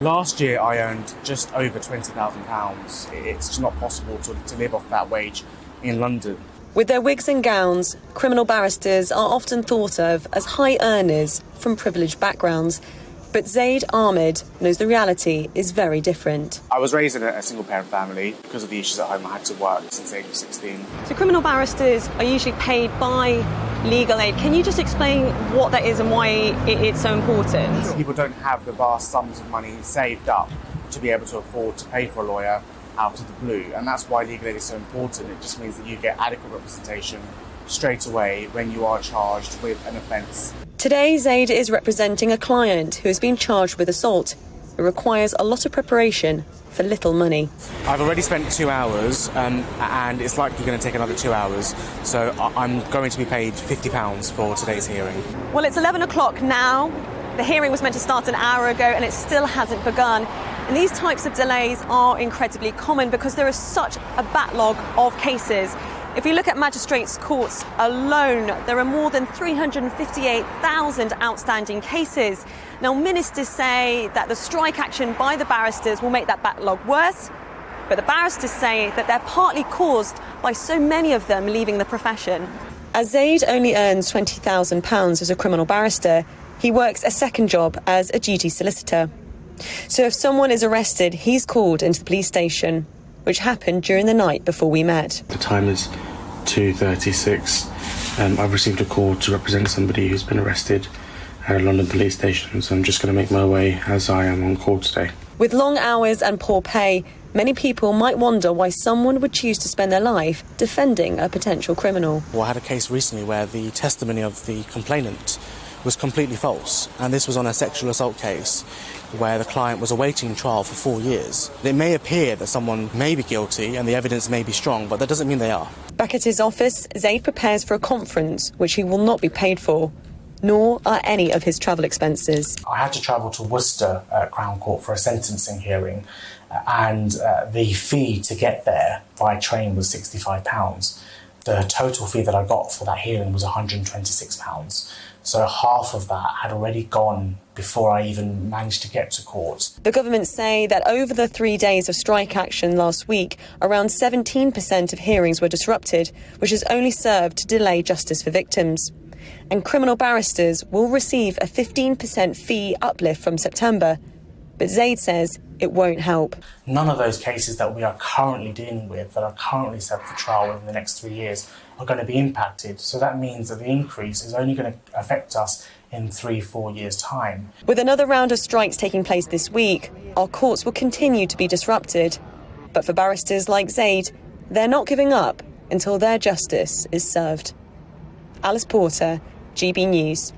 Last year I earned just over £20,000. It's just not possible to live off that wage in London. With their wigs and gowns, criminal barristers are often thought of as high earners from privileged backgrounds. But Zayd Ahmed knows the reality is very different. I was raised in a single-parent family. Because of the issues at home, I had to work since the age of 16. So criminal barristers are usually paid by legal aid. Can you just explain what that is and why it's so important? People don't have the vast sums of money saved up to be able to afford to pay for a lawyer out of the blue. And that's why legal aid is so important. It just means that you get adequate representation straight away when you are charged with an offence. Today, Zayd is representing a client who has been charged with assault. It requires a lot of preparation for little money. I've already spent 2 hours and it's likely going to take another 2 hours. So I'm going to be paid £50 for today's hearing. Well, it's 11 o'clock now. The hearing was meant to start an hour ago and it still hasn't begun. And these types of delays are incredibly common because there is such a backlog of cases. If you look at magistrates' courts alone, there are more than 358,000 outstanding cases. Now, ministers say that the strike action by the barristers will make that backlog worse, but the barristers say that they're partly caused by so many of them leaving the profession. As Zayd only earns £20,000 as a criminal barrister, he works a second job as a duty solicitor. So if someone is arrested, he's called into the police station, which happened during the night before we met. The time is 2:36. I've received a call to represent somebody who's been arrested at a London police station, so I'm just going to make my way as I am on call today. With long hours and poor pay, many people might wonder why someone would choose to spend their life defending a potential criminal. Well, I had a case recently where the testimony of the complainant was completely false, and this was on a sexual assault case where the client was awaiting trial for 4 years. It may appear that someone may be guilty and the evidence may be strong, but that doesn't mean they are. Back at his office, Zayd prepares for a conference which he will not be paid for, nor are any of his travel expenses. I had to travel to Worcester Crown Court for a sentencing hearing, and the fee to get there by train was £65. The total fee that I got for that hearing was £126. So half of that had already gone before I even managed to get to court. The government say that over the 3 days of strike action last week, around 17% of hearings were disrupted, which has only served to delay justice for victims. And criminal barristers will receive a 15% fee uplift from September. But Zayd says it won't help. None of those cases that we are currently dealing with, that are currently set for trial within the next 3 years, are going to be impacted. So that means that the increase is only going to affect us in 3-4 years' time. With another round of strikes taking place this week, our courts will continue to be disrupted. But for barristers like Zayd, they're not giving up until their justice is served. Alice Porter, GB News.